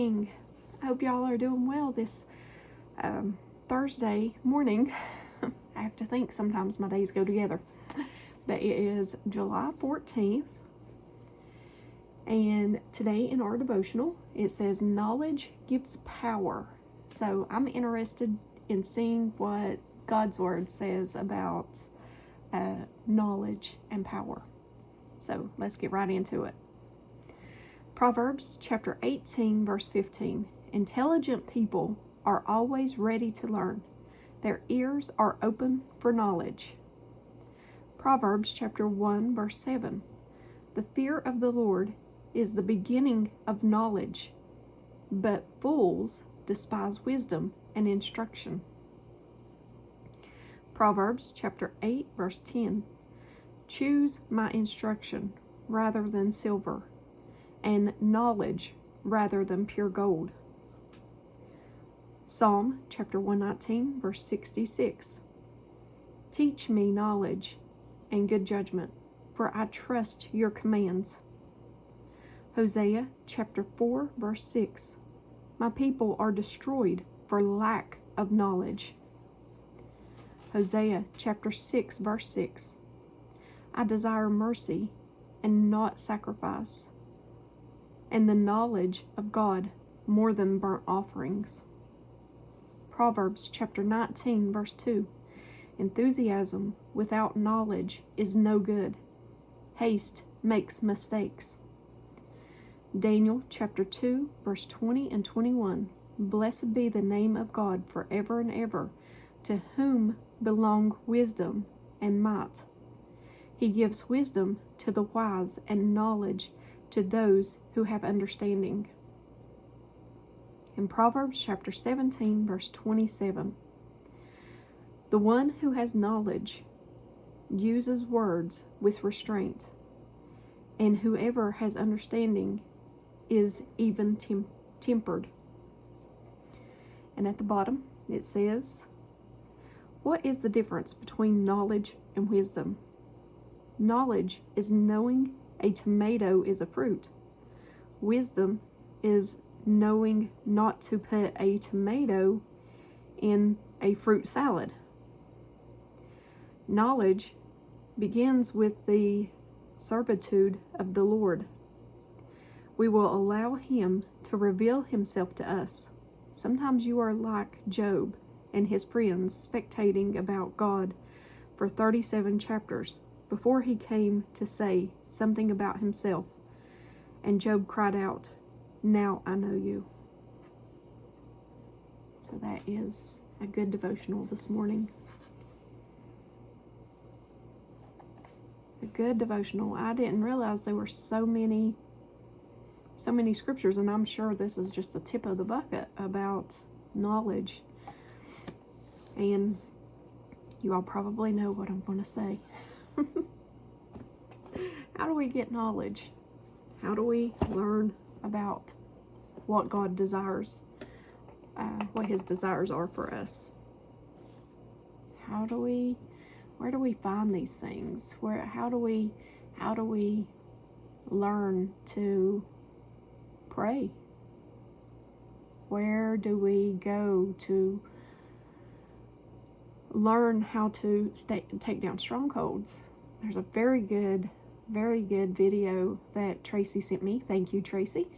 morning. I hope y'all are doing well this Thursday morning. I have to think sometimes my days go together. But it is July 14th. And today in our devotional, it says, knowledge gives power. So I'm interested in seeing what God's Word says about knowledge and power. So let's get right into it. Proverbs chapter 18, verse 15. Intelligent people are always ready to learn. Their ears are open for knowledge. Proverbs chapter 1, verse 7. The fear of the Lord is the beginning of knowledge, but fools despise wisdom and instruction. Proverbs chapter 8, verse 10. Choose my instruction rather than silver, and knowledge rather than pure gold. Psalm chapter 119, verse 66. Teach me knowledge and good judgment, for I trust your commands. Hosea chapter 4, verse 6. My people are destroyed for lack of knowledge. Hosea chapter 6, verse 6. I desire mercy and not sacrifice, and the knowledge of God more than burnt offerings. Proverbs chapter 19, verse 2. Enthusiasm without knowledge is no good. Haste makes mistakes. Daniel chapter 2, verse 20 and 21. Blessed be the name of God forever and ever, to whom belong wisdom and might. He gives wisdom to the wise and knowledge to those who have understanding. In Proverbs chapter 17, verse 27. The one who has knowledge uses words with restraint, and whoever has understanding is even tempered. And at the bottom it says, what is the difference between knowledge and wisdom? Knowledge is knowing a tomato is a fruit. Wisdom is knowing not to put a tomato in a fruit salad. Knowledge begins with the servitude of the Lord. We will allow Him to reveal Himself to us. Sometimes you are like Job and his friends spectating about God for 37 chapters before he came to say something about himself. And Job cried out, now I know you. So that is a good devotional this morning. A good devotional. I didn't realize there were so many scriptures, and I'm sure this is just the tip of the bucket about knowledge. And you all probably know what I'm going to say. How do we get knowledge? How do we learn about what God desires, what His desires are for us? Where do we find these things? How do we learn to pray? Where do we go to learn how to take down strongholds? There's a very good video that Tracy sent me. Thank you, Tracy.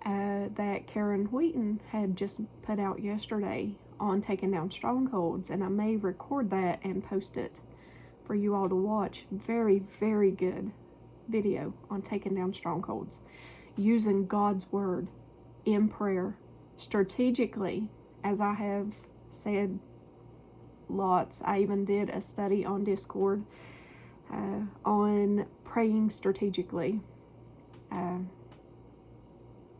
That Karen Wheaton had just put out yesterday on taking down strongholds, and I may record that and post it for you all to watch. Very, very good video on taking down strongholds, using God's Word in prayer strategically, as I have said lots. I even did a study on Discord on praying strategically.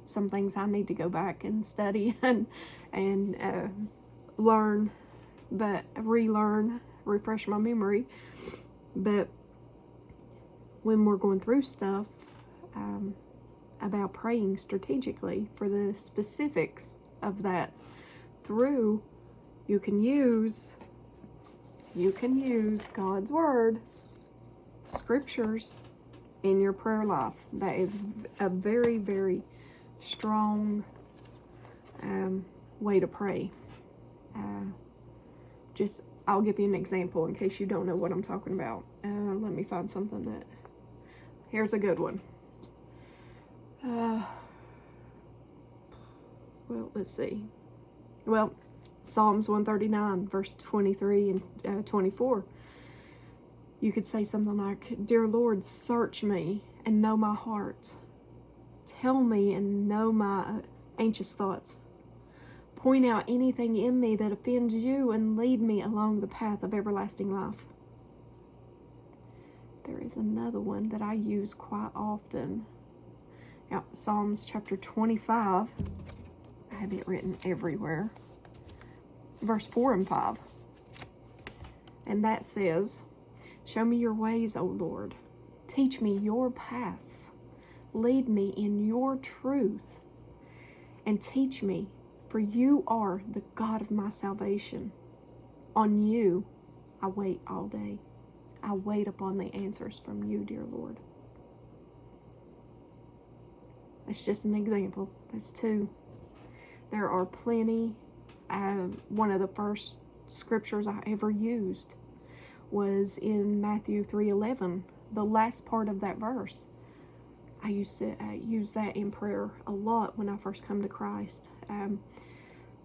Some things I need to go back and study and learn, but relearn, refresh my memory. But when we're going through stuff about praying strategically, for the specifics of that, you can use God's Word, scriptures in your prayer life. That is a very, very strong way to pray. I'll give you an example in case you don't know what I'm talking about. Let me find something that, here's a good one. Well, let's see. Well, Psalms 139, verse 23 and 24. You could say something like, Dear Lord, search me and know my heart. Tell me and know my anxious thoughts. Point out anything in me that offends you and lead me along the path of everlasting life. There is another one that I use quite often. Now, Psalms chapter 25. I have it written everywhere. Verse 4 and 5. And that says, Show me your ways, O Lord. Teach me your paths. Lead me in your truth. And teach me, for you are the God of my salvation. On you I wait all day. I wait upon the answers from you, dear Lord. That's just an example. That's two. There are plenty. One of the first scriptures I ever used was in Matthew 3:11, the last part of that verse. I used to use that in prayer a lot when I first come to Christ.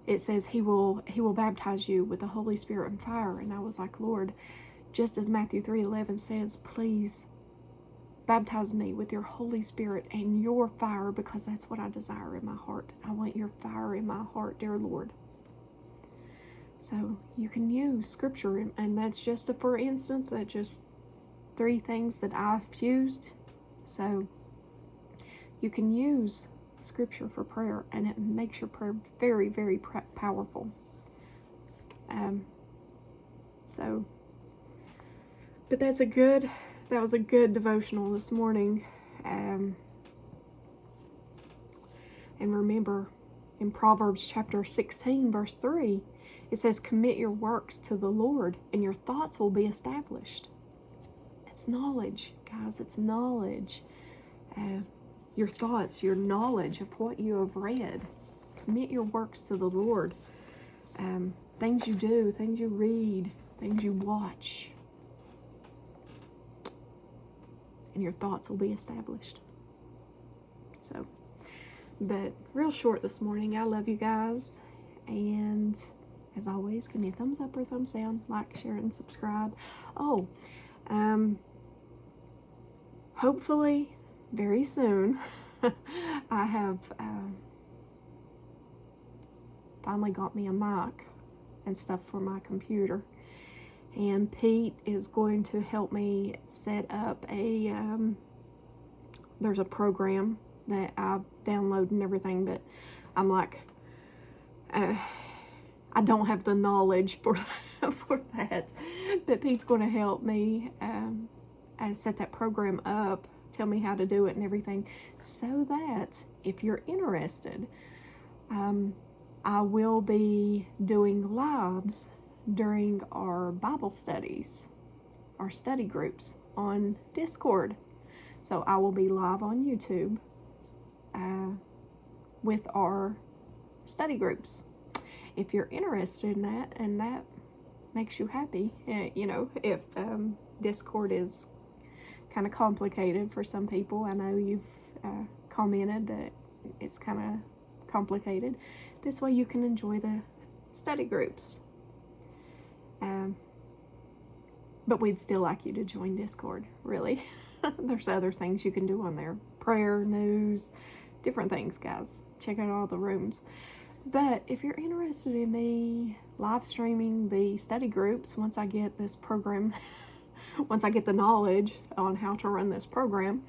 It says he will baptize you with the Holy Spirit and fire, and I was like, Lord, just as Matthew 3:11 says, please baptize me with your Holy Spirit and your fire, because that's what I desire in my heart. I want your fire in my heart, dear Lord. So you can use scripture, and that's just for instance, that's just 3 things that I've used. So you can use scripture for prayer, and it makes your prayer very, very powerful. But that was a good devotional this morning. And remember, in Proverbs chapter 16, verse 3, it says, Commit your works to the Lord, and your thoughts will be established. It's knowledge, guys. It's knowledge. Your thoughts, your knowledge of what you have read. Commit your works to the Lord. Things you do, things you read, things you watch. And your thoughts will be established. So, but real short this morning. I love you guys. And as always, give me a thumbs up or a thumbs down. Like, share, and subscribe. Oh, hopefully very soon I have finally got me a mic and stuff for my computer. And Pete is going to help me set up there's a program that I download and everything, but I'm like, I don't have the knowledge for that. But Pete's going to help me set that program up, tell me how to do it and everything, so that if you're interested, I will be doing lives during our Bible studies, our study groups on Discord. So I will be live on YouTube with our study groups. If you're interested in that and that makes you happy, if Discord is kind of complicated for some people, I know you've commented that it's kind of complicated. This way you can enjoy the study groups. But we'd still like you to join Discord, really. There's other things you can do on there. Prayer, news, different things, guys. Check out all the rooms. But if you're interested in me live streaming the study groups, once I get this program, once I get the knowledge on how to run this program,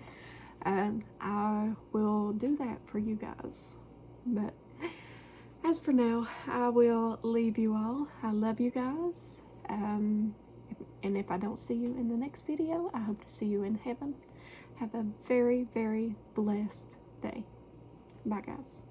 I will do that for you guys. But as for now, I will leave you all. I love you guys. And if I don't see you in the next video, I hope to see you in heaven. Have a very, very blessed day. Bye, guys.